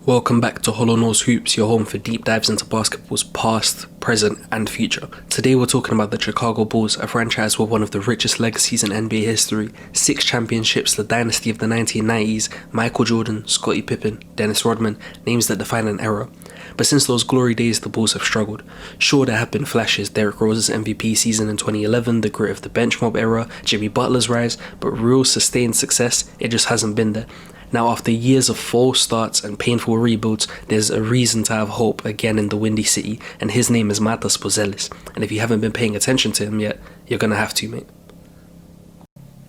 Welcome back to Hollow Nose Hoops, your home for deep dives into basketball's past, present and future. Today we're talking about the Chicago Bulls, a franchise with one of the richest legacies in NBA history, 6 championships, the dynasty of the 1990s, Michael Jordan, Scottie Pippen, Dennis Rodman, names that define an era. But since those glory days, the Bulls have struggled. Sure, there have been flashes, Derrick Rose's MVP season in 2011, the grit of the bench mob era, Jimmy Butler's rise, but real sustained success, it just hasn't been there. Now, after years of false starts and painful rebuilds, there's a reason to have hope again in the Windy City, and his name is Buzelis. And if you haven't been paying attention to him yet, you're gonna have to, mate.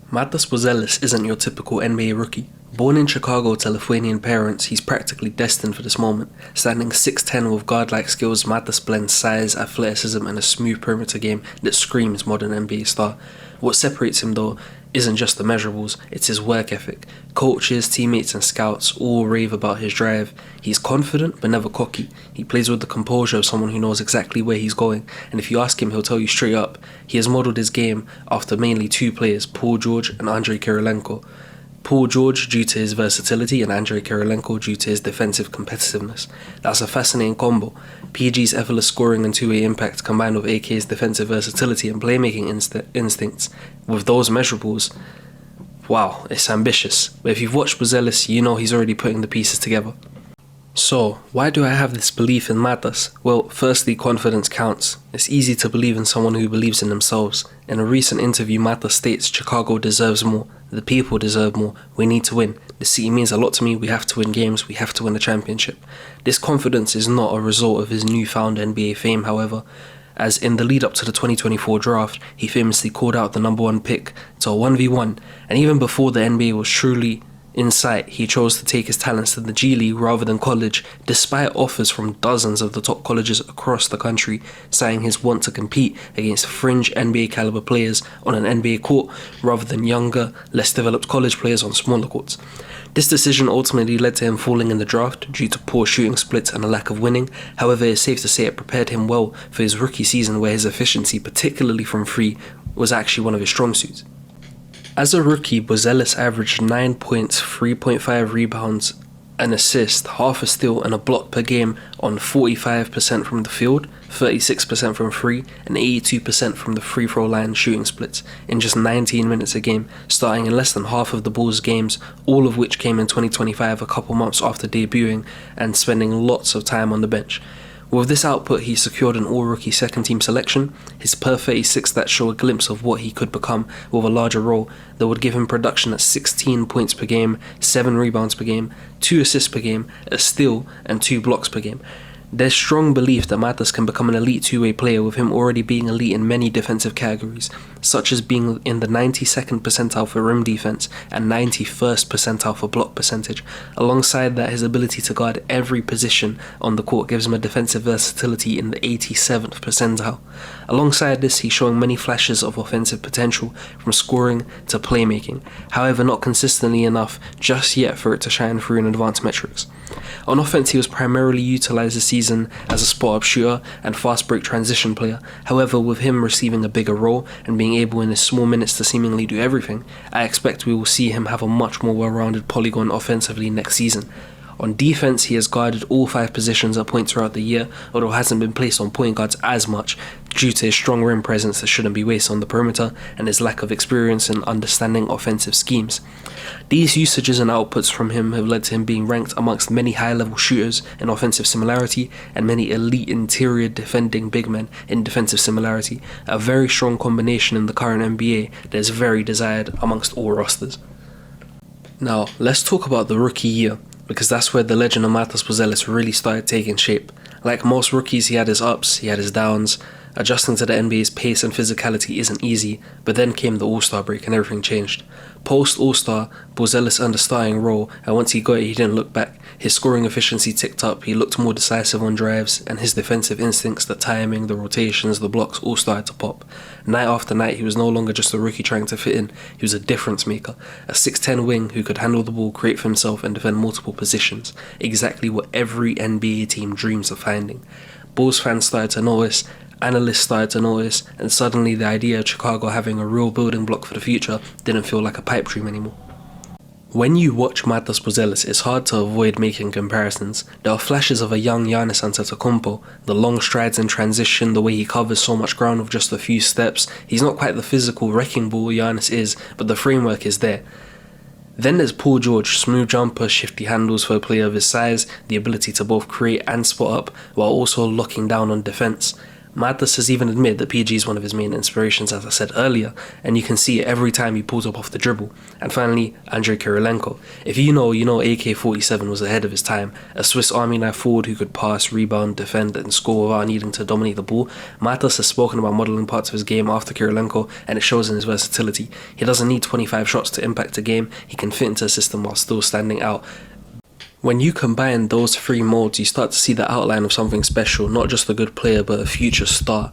Buzelis isn't your typical NBA rookie. Born in Chicago to Lithuanian parents, he's practically destined for this moment. Standing 6'10" with guard-like skills, blends size, athleticism and a smooth perimeter game that screams modern NBA star. What separates him though isn't just the measurables, it's his work ethic. Coaches, teammates and scouts all rave about his drive. He's confident but never cocky. He plays with the composure of someone who knows exactly where he's going, and if you ask him, he'll tell you straight up. He has modelled his game after mainly 2 players, Paul George and Andrei Kirilenko. Paul George due to his versatility and Andrei Kirilenko due to his defensive competitiveness. That's a fascinating combo. PG's effortless scoring and two-way impact combined with AK's defensive versatility and playmaking instincts. With those measurables, wow, it's ambitious. But if you've watched Buzelis, you know he's already putting the pieces together. So, why do I have this belief in Matas? Well, firstly, confidence counts. It's easy to believe in someone who believes in themselves. In a recent interview, Matas states Chicago deserves more. The people deserve more. We need to win. The city means a lot to me. We have to win games. We have to win a championship. This confidence is not a result of his newfound NBA fame, however, as in the lead up to the 2024 draft, he famously called out the number 1 pick to a 1v1, and even before the NBA was truly in sight, he chose to take his talents to the G League rather than college, despite offers from dozens of the top colleges across the country, saying his want to compete against fringe NBA caliber players on an NBA court rather than younger, less developed college players on smaller courts. This decision ultimately led to him falling in the draft due to poor shooting splits and a lack of winning. However, it's safe to say it prepared him well for his rookie season, where his efficiency, particularly from free, was actually one of his strong suits. As a rookie, Buzelis averaged 9 points, 3.5 rebounds, an assist, half a steal and a block per game on 45% from the field, 36% from free, and 82% from the free throw line shooting splits in just 19 minutes a game, starting in less than half of the Bulls' games, all of which came in 2025, a couple months after debuting and spending lots of time on the bench. With this output, he secured an all-rookie second-team selection, his per 36 that show a glimpse of what he could become with a larger role that would give him production at 16 points per game, 7 rebounds per game, 2 assists per game, a steal, and 2 blocks per game. There's strong belief that Matas can become an elite two-way player, with him already being elite in many defensive categories, such as being in the 92nd percentile for rim defense and 91st percentile for block percentage. Alongside that, his ability to guard every position on the court gives him a defensive versatility in the 87th percentile. Alongside this, he's showing many flashes of offensive potential, from scoring to playmaking, however not consistently enough just yet for it to shine through in advanced metrics. On offense, he was primarily utilised this season as a spot-up shooter and fast-break transition player. However, with him receiving a bigger role and being able in his small minutes to seemingly do everything, I expect we will see him have a much more well-rounded polygon offensively next season. On defense, he has guarded all 5 positions at points throughout the year, although hasn't been placed on point guards as much due to his strong rim presence that shouldn't be wasted on the perimeter and his lack of experience in understanding offensive schemes. These usages and outputs from him have led to him being ranked amongst many high-level shooters in offensive similarity and many elite interior defending big men in defensive similarity, a very strong combination in the current NBA that is very desired amongst all rosters. Now, let's talk about the rookie year, because that's where the legend of Buzelis really started taking shape. Like most rookies, he had his ups, he had his downs. Adjusting to the NBA's pace and physicality isn't easy, but then came the All-Star break and everything changed. Post-All-Star, Buzelis earned a starting role, and once he got it, he didn't look back. His scoring efficiency ticked up, he looked more decisive on drives, and his defensive instincts, the timing, the rotations, the blocks all started to pop. Night after night, he was no longer just a rookie trying to fit in, he was a difference maker. A 6'10" wing who could handle the ball, create for himself, and defend multiple positions. Exactly what every NBA team dreams of finding. Bulls fans started to notice, analysts started to notice, and suddenly the idea of Chicago having a real building block for the future didn't feel like a pipe dream anymore. When you watch Buzelis, it's hard to avoid making comparisons. There are flashes of a young Giannis Antetokounmpo, the long strides in transition, the way he covers so much ground with just a few steps. He's not quite the physical wrecking ball Giannis is, but the framework is there. Then there's Paul George, smooth jumper, shifty handles for a player of his size, the ability to both create and spot up, while also locking down on defense. Madness has even admitted that PG is one of his main inspirations, as I said earlier, and you can see it every time he pulls up off the dribble. And finally, Andrei Kirilenko. If you know AK-47 was ahead of his time, a Swiss Army knife forward who could pass, rebound, defend and score without needing to dominate the ball. Madness has spoken about modelling parts of his game after Kirilenko, and it shows in his versatility. He doesn't need 25 shots to impact a game, he can fit into a system while still standing out. When you combine those three molds, you start to see the outline of something special, not just a good player, but a future star.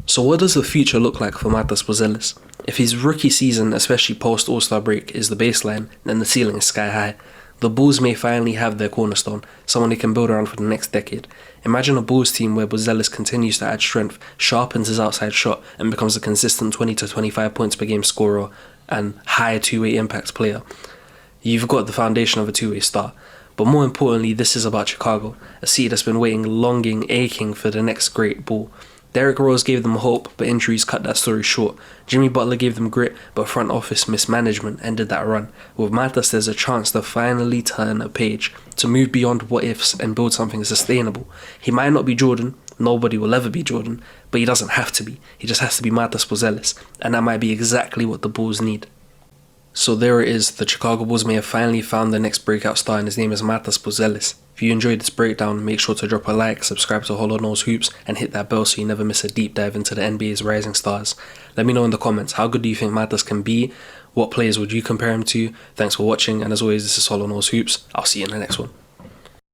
So what does the future look like for Buzelis? If his rookie season, especially post All-Star break, is the baseline, then the ceiling is sky high. The Bulls may finally have their cornerstone, someone they can build around for the next decade. Imagine a Bulls team where Buzelis continues to add strength, sharpens his outside shot, and becomes a consistent 20 to 25 points per game scorer and high two-way impact player. You've got the foundation of a two-way star. But more importantly, this is about Chicago, a city that's been waiting, longing, aching for the next great Bull. Derrick Rose gave them hope, but injuries cut that story short. Jimmy Butler gave them grit, but front office mismanagement ended that run. With Matas, there's a chance to finally turn a page, to move beyond what ifs and build something sustainable. He might not be Jordan, nobody will ever be Jordan, but he doesn't have to be. He just has to be Buzelis, and that might be exactly what the Bulls need. So there it is, the Chicago Bulls may have finally found the next breakout star, and his name is Buzelis. If you enjoyed this breakdown, make sure to drop a like, subscribe to Hollow Nose Hoops, and hit that bell so you never miss a deep dive into the NBA's rising stars. Let me know in the comments, how good do you think Matas can be? What players would you compare him to? Thanks for watching, and as always, this is Hollow Nose Hoops. I'll see you in the next one.